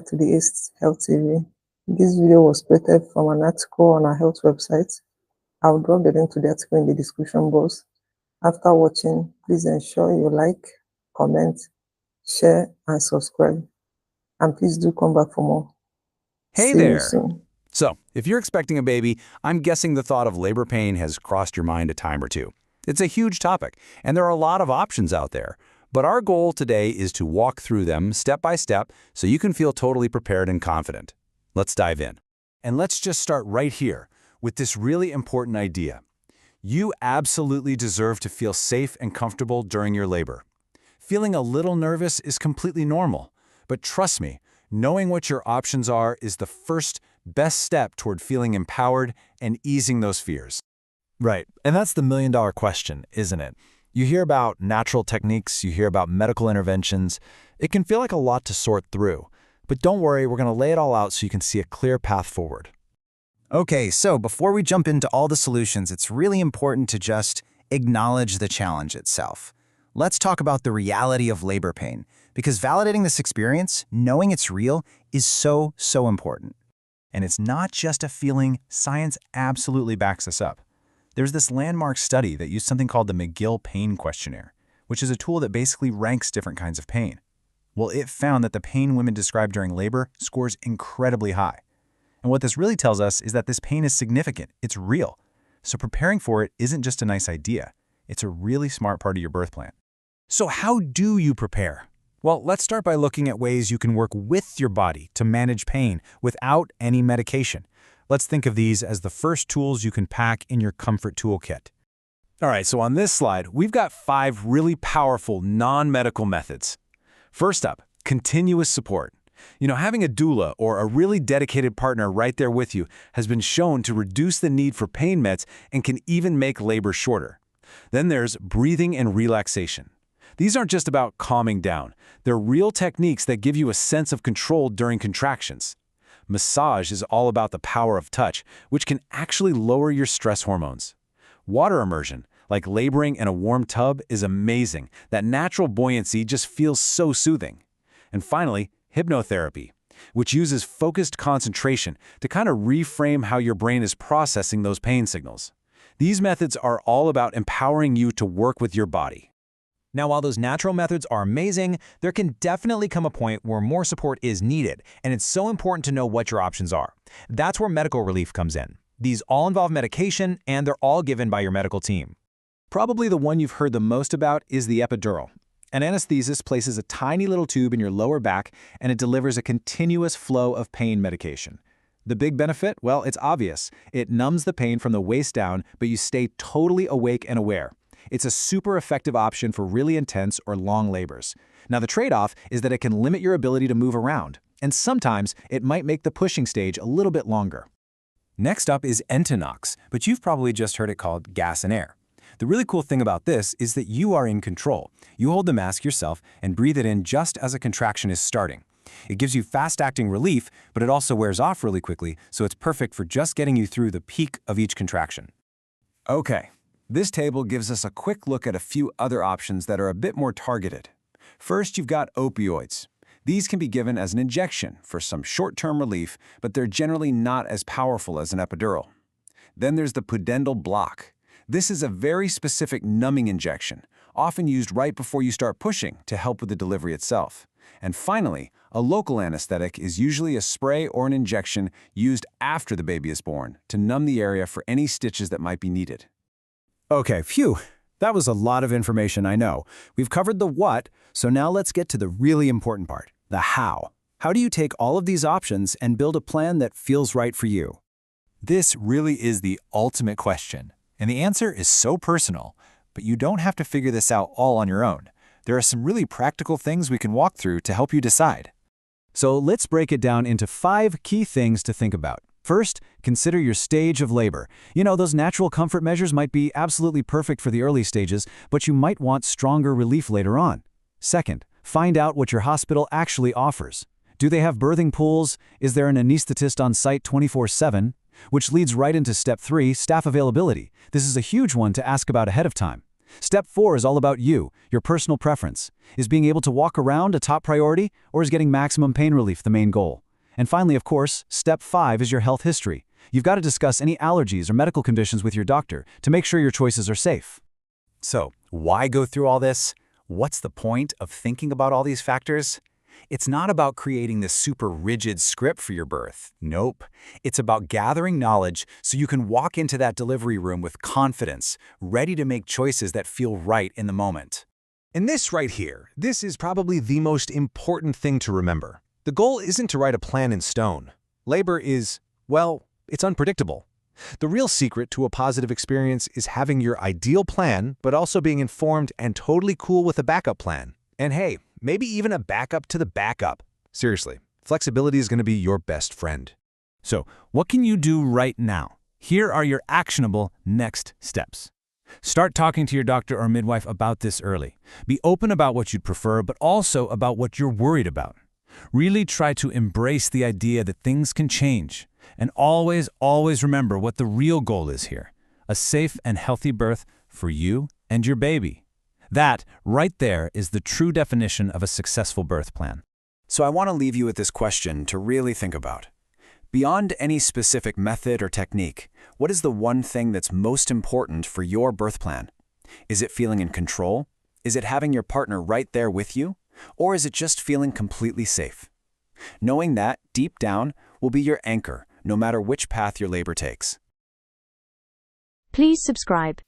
back to the East Health TV. This video was created from an article on our health website. I'll drop the link to the article in the description box. After watching, please ensure you like, comment, share, and subscribe. And please do come back for more. Hey See you there! soon. So, if you're expecting a baby, I'm guessing the thought of labor pain has crossed your mind a time or two. It's a huge topic, and there are a lot of options out there. But our goal today is to walk through them step by step so you can feel totally prepared and confident. Let's dive in. And let's just start right here with this really important idea. You absolutely deserve to feel safe and comfortable during your labor. Feeling a little nervous is completely normal, but trust me, knowing what your options are is the first best step toward feeling empowered and easing those fears. Right, and that's the million-dollar question, isn't it? You hear about natural techniques, you hear about medical interventions. It can feel like a lot to sort through. But don't worry, we're going to lay it all out so you can see a clear path forward. Okay, so before we jump into all the solutions, it's really important to just acknowledge the challenge itself. Let's talk about the reality of labor pain, because validating this experience, knowing it's real, is so important. And it's not just a feeling, science absolutely backs this up. There's this landmark study that used something called the McGill Pain Questionnaire, which is a tool that basically ranks different kinds of pain. Well, it found that the pain women describe during labor scores incredibly high. And what this really tells us is that this pain is significant, it's real. So preparing for it isn't just a nice idea, it's a really smart part of your birth plan. So how do you prepare? Well, let's start by looking at ways you can work with your body to manage pain without any medication. Let's think of these as the first tools you can pack in your comfort toolkit. All right, so on this slide, we've got 5 really powerful non-medical methods. First up, continuous support. You know, having a doula or a really dedicated partner right there with you has been shown to reduce the need for pain meds and can even make labor shorter. Then there's breathing and relaxation. These aren't just about calming down. They're real techniques that give you a sense of control during contractions. Massage is all about the power of touch, which can actually lower your stress hormones. Water immersion, like laboring in a warm tub, is amazing. That natural buoyancy just feels so soothing. And finally, hypnotherapy, which uses focused concentration to kind of reframe how your brain is processing those pain signals. These methods are all about empowering you to work with your body. Now, while those natural methods are amazing, there can definitely come a point where more support is needed, and it's so important to know what your options are. That's where medical relief comes in. These all involve medication, and they're all given by your medical team. Probably the one you've heard the most about is the epidural. An anesthetist places a tiny little tube in your lower back, and it delivers a continuous flow of pain medication. The big benefit? Well, it's obvious. It numbs the pain from the waist down, but you stay totally awake and aware. It's a super effective option for really intense or long labors. Now, the trade-off is that it can limit your ability to move around, and sometimes it might make the pushing stage a little bit longer. Next up is Entonox, but you've probably just heard it called gas and air. The really cool thing about this is that you are in control. You hold the mask yourself and breathe it in just as a contraction is starting. It gives you fast-acting relief, but it also wears off really quickly, so it's perfect for just getting you through the peak of each contraction. Okay. This table gives us a quick look at a few other options that are a bit more targeted. First, you've got opioids. These can be given as an injection for some short-term relief, but they're generally not as powerful as an epidural. Then there's the pudendal block. This is a very specific numbing injection, often used right before you start pushing to help with the delivery itself. And finally, a local anesthetic is usually a spray or an injection used after the baby is born to numb the area for any stitches that might be needed. Okay, phew. That was a lot of information, I know. We've covered the what, so now let's get to the really important part, the how. How do you take all of these options and build a plan that feels right for you? This really is the ultimate question, and the answer is so personal, but you don't have to figure this out all on your own. There are some really practical things we can walk through to help you decide. So let's break it down into 5 key things to think about. First, consider your stage of labor. You know, those natural comfort measures might be absolutely perfect for the early stages, but you might want stronger relief later on. Second, find out what your hospital actually offers. Do they have birthing pools? Is there an anesthetist on site 24/7? Which leads right into step 3, staff availability. This is a huge one to ask about ahead of time. Step 4 is all about you, your personal preference. Is being able to walk around a top priority, or is getting maximum pain relief the main goal? And finally, of course, Step 5 is your health history. You've got to discuss any allergies or medical conditions with your doctor to make sure your choices are safe. So, why go through all this? What's the point of thinking about all these factors? It's not about creating this super rigid script for your birth. Nope. It's about gathering knowledge so you can walk into that delivery room with confidence, ready to make choices that feel right in the moment. And this right here, this is probably the most important thing to remember. The goal isn't to write a plan in stone. Labor is, well, it's unpredictable. The real secret to a positive experience is having your ideal plan, but also being informed and totally cool with a backup plan. And hey, maybe even a backup to the backup. Seriously, flexibility is going to be your best friend. So, what can you do right now? Here are your actionable next steps. Start talking to your doctor or midwife about this early. Be open about what you'd prefer, but also about what you're worried about. Really try to embrace the idea that things can change. And always, always remember what the real goal is here: a safe and healthy birth for you and your baby. That, right there, is the true definition of a successful birth plan. So I want to leave you with this question to really think about. Beyond any specific method or technique, what is the one thing that's most important for your birth plan? Is it feeling in control? Is it having your partner right there with you? Or is it just feeling completely safe? Knowing that, deep down, will be your anchor, no matter which path your labor takes. Please subscribe.